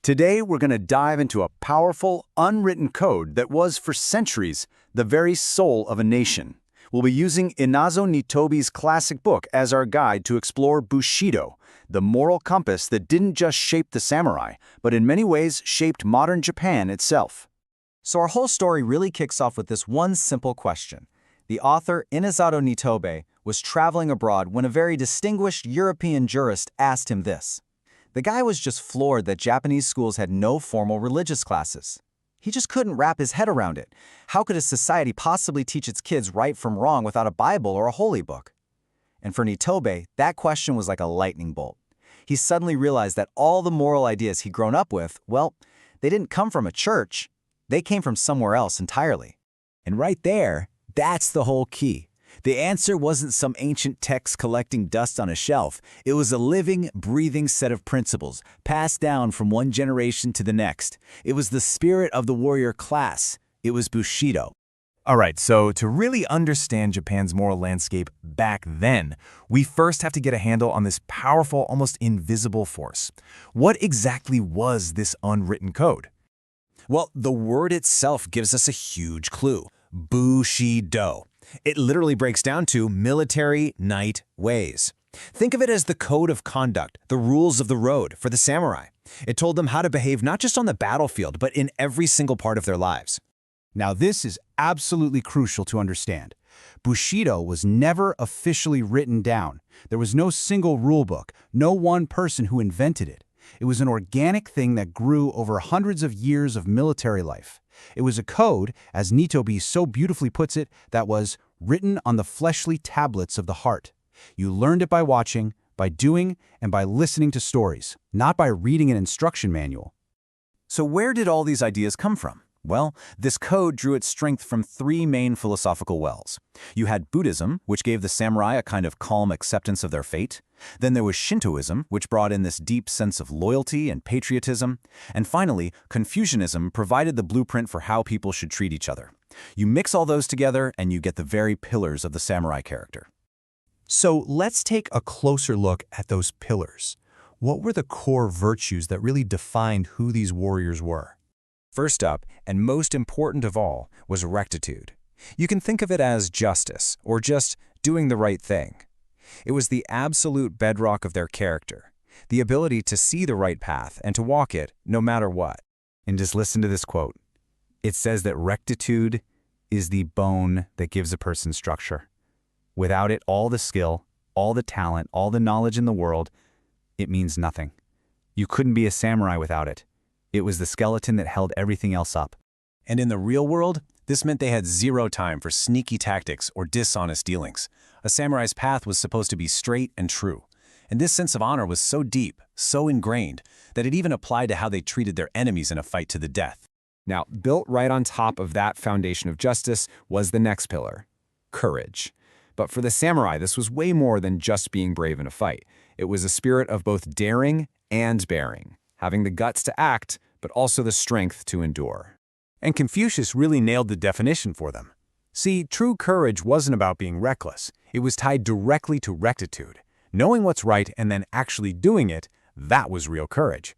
Today, we're going to dive into a powerful, unwritten code that was, for centuries, the very soul of a nation. We'll be using Inazo Nitobe's classic book as our guide to explore Bushido, the moral compass that didn't just shape the samurai, but in many ways shaped modern Japan itself. So our whole story really kicks off with this one simple question. The author, Inazo Nitobe, was traveling abroad when a very distinguished European jurist asked him this. The guy was just floored that Japanese schools had no formal religious classes. He just couldn't wrap his head around it. How could a society possibly teach its kids right from wrong without a Bible or a holy book? And for Nitobe, that question was like a lightning bolt. He suddenly realized that all the moral ideas he'd grown up with, well, they didn't come from a church. They came from somewhere else entirely. And right there, that's the whole key. The answer wasn't some ancient text collecting dust on a shelf. It was a living, breathing set of principles, passed down from one generation to the next. It was the spirit of the warrior class. It was Bushido. All right, so to really understand Japan's moral landscape back then, we first have to get a handle on this powerful, almost invisible force. What exactly was this unwritten code? Well, the word itself gives us a huge clue. Bushido. It literally breaks down to military knight ways. Think of it as the code of conduct, the rules of the road for the samurai. It told them how to behave not just on the battlefield, but in every single part of their lives. Now this is absolutely crucial to understand. Bushido was never officially written down. There was no single rule book, no one person who invented it. It was an organic thing that grew over hundreds of years of military life. It was a code, as Nitobe so beautifully puts it, that was written on the fleshly tablets of the heart. You learned it by watching, by doing, and by listening to stories, not by reading an instruction manual. So where did all these ideas come from? Well, this code drew its strength from three main philosophical wells. You had Buddhism, which gave the samurai a kind of calm acceptance of their fate. Then there was Shintoism, which brought in this deep sense of loyalty and patriotism. And finally, Confucianism provided the blueprint for how people should treat each other. You mix all those together and you get the very pillars of the samurai character. So let's take a closer look at those pillars. What were the core virtues that really defined who these warriors were? First up, and most important of all, was rectitude. You can think of it as justice, or just doing the right thing. It was the absolute bedrock of their character, the ability to see the right path and to walk it no matter what. And just listen to this quote. It says that rectitude is the bone that gives a person structure. Without it, all the skill, all the talent, all the knowledge in the world, it means nothing. You couldn't be a samurai without it. It was the skeleton that held everything else up. And in the real world, this meant they had zero time for sneaky tactics or dishonest dealings. A samurai's path was supposed to be straight and true. And this sense of honor was so deep, so ingrained, that it even applied to how they treated their enemies in a fight to the death. Now, built right on top of that foundation of justice was the next pillar, courage. But for the samurai, this was way more than just being brave in a fight. It was a spirit of both daring and bearing, having the guts to act, but also the strength to endure. And Confucius really nailed the definition for them. See, true courage wasn't about being reckless. It was tied directly to rectitude. Knowing what's right and then actually doing it, that was real courage.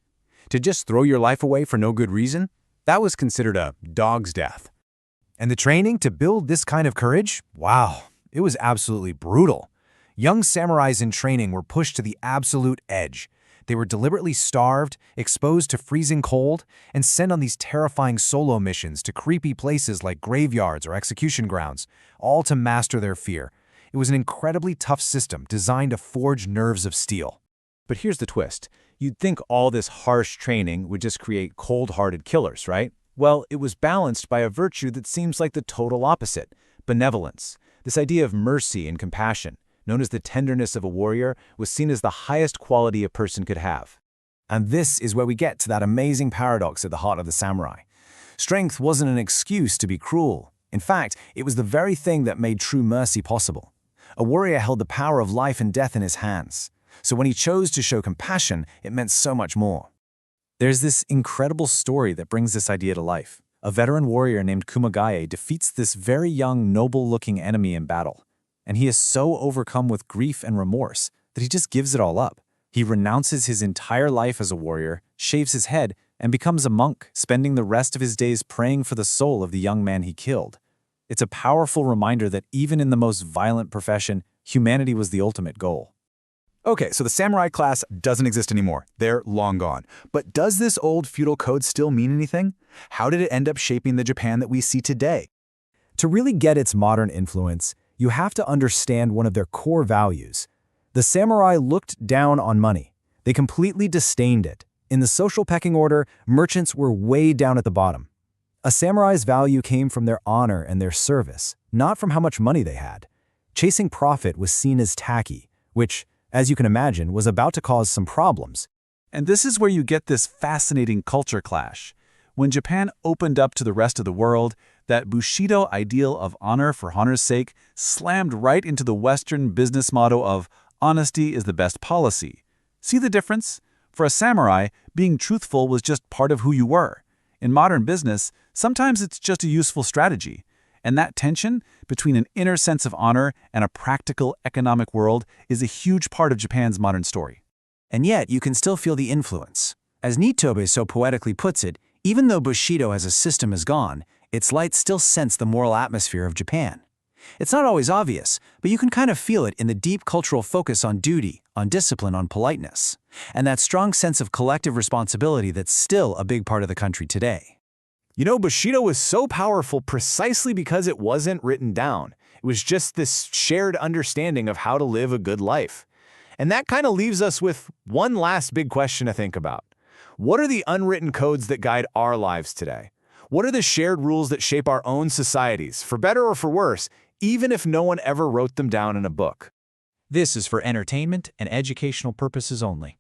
To just throw your life away for no good reason, that was considered a dog's death. And the training to build this kind of courage? Wow, it was absolutely brutal. Young samurais in training were pushed to the absolute edge. They were deliberately starved, exposed to freezing cold, and sent on these terrifying solo missions to creepy places like graveyards or execution grounds, all to master their fear. It was an incredibly tough system designed to forge nerves of steel. But here's the twist. You'd think all this harsh training would just create cold-hearted killers, right? Well, it was balanced by a virtue that seems like the total opposite, benevolence. This idea of mercy and compassion, known as the tenderness of a warrior, was seen as the highest quality a person could have. And this is where we get to that amazing paradox at the heart of the samurai. Strength wasn't an excuse to be cruel. In fact, it was the very thing that made true mercy possible. A warrior held the power of life and death in his hands. So when he chose to show compassion, it meant so much more. There's this incredible story that brings this idea to life. A veteran warrior named Kumagaye defeats this very young, noble-looking enemy in battle. And he is so overcome with grief and remorse that he just gives it all up. He renounces his entire life as a warrior, shaves his head, and becomes a monk, spending the rest of his days praying for the soul of the young man he killed. It's a powerful reminder that even in the most violent profession, humanity was the ultimate goal. Okay, so the samurai class doesn't exist anymore. They're long gone. But does this old feudal code still mean anything? How did it end up shaping the Japan that we see today? To really get its modern influence, you have to understand one of their core values. The samurai looked down on money. They completely disdained it. In the social pecking order, merchants were way down at the bottom. A samurai's value came from their honor and their service, not from how much money they had. Chasing profit was seen as tacky, which, as you can imagine, was about to cause some problems. And this is where you get this fascinating culture clash. When Japan opened up to the rest of the world, that Bushido ideal of honor for honor's sake slammed right into the Western business motto of honesty is the best policy. See the difference? For a samurai, being truthful was just part of who you were. In modern business, sometimes it's just a useful strategy. And that tension between an inner sense of honor and a practical economic world is a huge part of Japan's modern story. And yet, you can still feel the influence. As Nitobe so poetically puts it, even though Bushido as a system is gone, its light still scents the moral atmosphere of Japan. It's not always obvious, but you can kind of feel it in the deep cultural focus on duty, on discipline, on politeness, and that strong sense of collective responsibility that's still a big part of the country today. You know, Bushido was so powerful precisely because it wasn't written down. It was just this shared understanding of how to live a good life. And that kind of leaves us with one last big question to think about. What are the unwritten codes that guide our lives today? What are the shared rules that shape our own societies, for better or for worse, even if no one ever wrote them down in a book? This is for entertainment and educational purposes only.